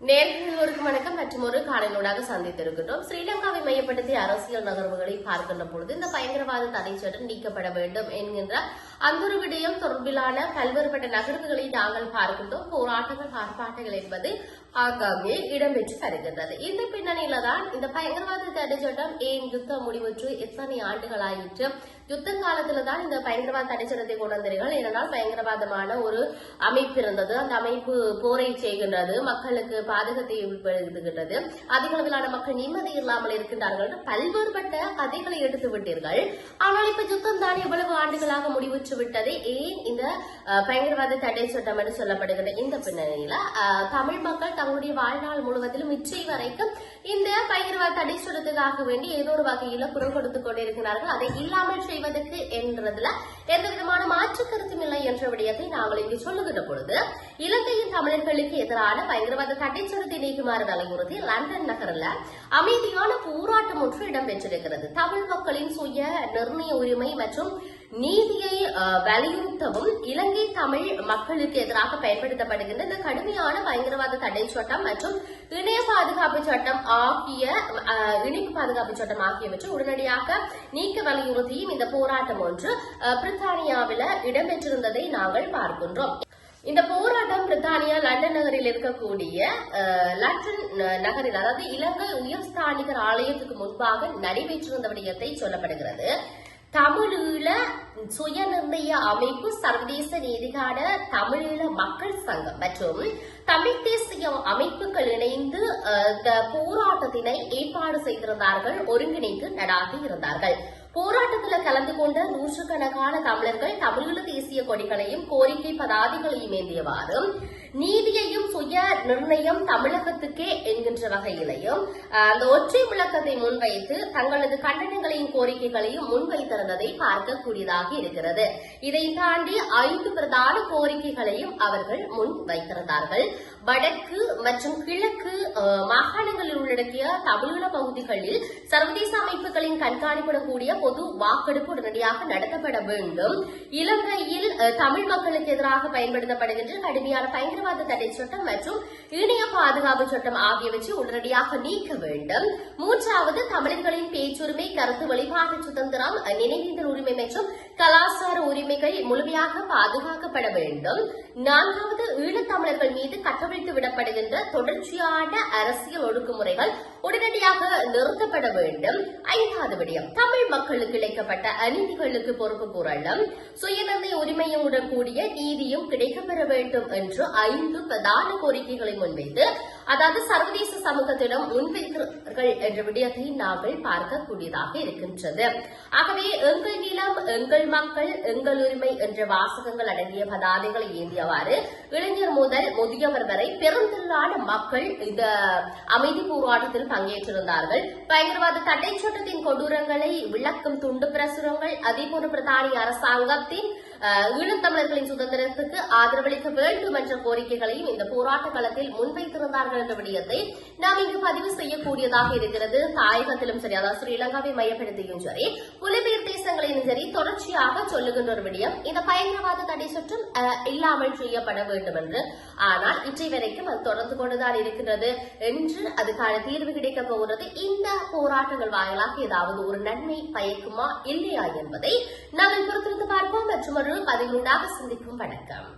நேர்களுக்கு வணக்கம் மற்றும் ஒரு காணொலியாக சந்தித்திருக்கின்றோம். ஸ்ரீலங்காவை மையப்படுத்தி அரசியல் நகர்வுகளை பார்க்கின்ற பொழுது இந்த பயங்கரவாத தடை சட்டம் நீக்கப்பட வேண்டும் என்கின்ற அந்த ஒரு விடயம் தொடர்பிலான பல்வேறுபட்ட நகர்வுகளை நாங்கள் பார்க்கின்றோம். போராட்டங்கள் ஆர்ப்பாட்டங்கள் என்பது ஆங்காங்கே இடம்பெற்று வருகின்றது. இந்த பின்னணியில தான் இந்த பயங்கரவாத தடை சட்டம் ஏன் யுத்தம் முடிவுற்று எத்தனை ஆண்டுகள் ஆயிற்று, யுத்த காலத்துல தான் இந்த பயங்கரவாத தடை சட்டத்தை கொண்டு வந்தீர்கள். ஏனென்றால் பயங்கரவாதமான ஒரு அமைப்பு இருந்தது, அந்த அமைப்பு போரை செய்கின்றது, மக்களுக்கு பாதகத்தை ஏற்படுத்துகின்றது, அதிக அளவிலான மக்கள் நிம்மதி இல்லாமல் இருக்கின்றார்கள், பல்வேறுபட்ட கதைகளை எடுத்து விட்டீர்கள். ஆனால் இப்ப யுத்தம் தான் எவ்வளவு ஆண்டுகளாக முடிவுற்று விட்டது, ஏன் இந்த பயங்கரவாத தடை சட்டம் என்று சொல்லப்படுகின்ற இந்த பின்னணியில தமிழ் மக்கள் தங்களுடைய வாழ்நாள் முழுவதிலும் இச்சை வரைக்கும் இந்த பயங்கரவாத தடை சட்டத்துக்காக வேண்டி ஏதோ ஒரு வகையில குரல் கொடுத்துக் கொண்டிருக்கிறார்கள். அதை இல்லாமல் செய்வதற்கு என்றதுல எந்த விதமான மாற்று கருத்தும் இல்லை என்ற விடயத்தை நாங்கள் இங்கு சொல்லுகின்ற பொழுது, இலங்கையின் தமிழர்களுக்கு எதிரான பயங்கரவாத தடை சட்டத்தை நீக்குமாறு வலியுறுத்தி லண்டன் நகரில் அமைதியான போராட்டம் ஒன்று இடம்பெற்றிருக்கிறது. தமிழ் மக்களின் சுய நிர்ணய உரிமை மற்றும் நீதியை வலியுறுத்தவும் இலங்கை தமிழ் மக்களுக்கு எதிராக பயன்படுத்தப்படுகின்ற இந்த கடுமையான பயங்கரவாத தடை சட்டம் மற்றும் இணைய பாதுகாப்பு சட்டம் இணைப்பு பாதுகாப்பு சட்டம் ஆகியவற்றை உடனடியாக நீக்க வலியுறுத்தியும் இந்த போராட்டம் ஒன்று பிரித்தானியாவில் இடம்பெற்றிருந்ததை நாங்கள் பார்க்கின்றோம். இந்த போராட்டம் பிரித்தானியா லண்டன் நகரில் இருக்கக்கூடிய லண்டன் நகரில், அதாவது இலங்கை உயர்ஸ்தானிகர் ஆலயத்துக்கு முன்பாக நடைபெற்றிருந்த விடயத்தை சொல்லப்படுகிறது. தமிழீழ சுயநிர்ணய அமைப்பு, சர்வதேச நீதிக்கான தமிழீழ மக்கள் சங்கம் மற்றும் தமிழ் தேசிய அமைப்புகள் இணைந்து இந்த போராட்டத்தினை ஏற்பாடு செய்திருந்தார்கள், ஒருங்கிணைந்து நடாத்தி இருந்தார்கள். போராட்டத்தில் கலந்து கொண்ட நூற்றுக்கணக்கான தமிழர்கள் தமிழீழ தேசிய கொடிகளையும் கோரிக்கை பதாதிகளையும் ஏந்தியவாறு நீதியையும் சுய நிர்ணயம் தமிழகத்துக்கே என்கின்ற வகையிலையும் அந்த ஒற்றை விளக்கத்தை முன்வைத்து தங்களது கண்டனங்களையும் கோரிக்கைகளையும் முன்வைத்திருந்ததை பார்க்கக்கூடியதாக இருக்கிறது. இதை தாண்டி 5 பிரதான கோரிக்கைகளையும் அவர்கள் முன் வைத்திருந்தார்கள். வடக்கு மற்றும் கிழக்கு மாகாணங்களில் உள்ளடக்கிய தமிழீழ பகுதிகளில் சர்வதேச அமைப்புகளின் கண்காணிப்புடன் கூடிய பொது வாக்கெடுப்பு உடனடியாக நடத்தப்பட வேண்டும். இலங்கையில் தமிழ் மக்களுக்கு எதிராக பயன்படுத்தப்படுகின்ற கடுமையான பயங்கரவாத தடை சட்டம் மற்றும் இணைய பாதுகாப்பு சட்டம் ஆகியவற்றை உடனடியாக நீக்க வேண்டும். 3வது, தமிழர்களின் பேச்சுரிமை, கருத்து வழிபாட்டு சுதந்திரம், நினைவேந்தல் உரிமை மற்றும் கலாச்சார உரிமைகள் முழுமையாக பாதுகாக்கப்பட வேண்டும். 4வது, ஈழத்தமிழர்கள் மீது கட்டவிழ்த்து விடப்படுகின்ற தொடர்ச்சியான அரசியல் ஒடுக்குமுறைகள் உடனடியாக நிறுத்தப்பட வேண்டும். 5வது விடயம், தமிழ் மக்களுக்கு இழைக்கப்பட்ட அநீதிகளுக்கு பொறுப்பு கூறலும் சுயநிர்ணய உரிமையுடன் கூடிய நீதியும் கிடைக்கப்பெற வேண்டும் என்று 5 பிரதான கோரிக்கைகளை முன்வைத்து, அதாவது சர்வதேச சமூகத்திடம் முன்வைத்தார்கள் என்ற விடயத்தை நாங்கள் பார்க்கக்கூடியதாக இருக்கின்றது. ஆகவே எங்கள் நிலம், எங்கள் மக்கள், எங்கள் உரிமை என்ற வாசகங்கள் அடங்கிய பதாதைகளை ஏந்தியவாறு இளைஞர் முதல் முதியவர் வரை பெருந்திரளான மக்கள் இந்த அமைதி போராட்டத்தில் பங்கேற்றிருந்தார்கள். பயங்கரவாத தடை சட்டத்தின் கொடூரங்களை விளக்கும் துண்டு பிரசுரங்கள், அதேபோன்று பிரித்தானிய அரசாங்கத்தின் ஈழத்தமிழர்களின் சுதந்திரத்துக்கு ஆதரவளிக்க வேண்டும் என்ற கோரிக்கைகளையும் இந்த போராட்ட களத்தில் முன்வைத்திருந்தார்கள் என்ற விடயத்தை நாம் இங்கு பதிவு செய்யக்கூடியதாக இருக்கிறது. தாயகத்திலும் சரி, அதாவது ஸ்ரீலங்காவை மையப்படுத்தியும் சரி, புலம்பெயர் தேசங்களிலும் சரி, தொடர்ச்சியாக சொல்லுகின்ற ஒரு விடயம் இந்த பயங்கரவாத தடை சட்டம் இல்லாமல் செய்யப்பட வேண்டும் என்று. ஆனால் இன்றைய வரைக்கும் அது தொடர்ந்து கொண்டுதான் இருக்கின்றது என்று அதுக்கான தீர்வு கிடைக்கப் போகிறது. இந்த போராட்டங்கள் வாயிலாக ஏதாவது ஒரு நன்மை பயக்குமா இல்லையா என்பதை நாம் பொறுத்திருந்து பார்ப்போம். மற்றும் ஒரு பதிவுண்டாக சந்திக்கும். வணக்கம்.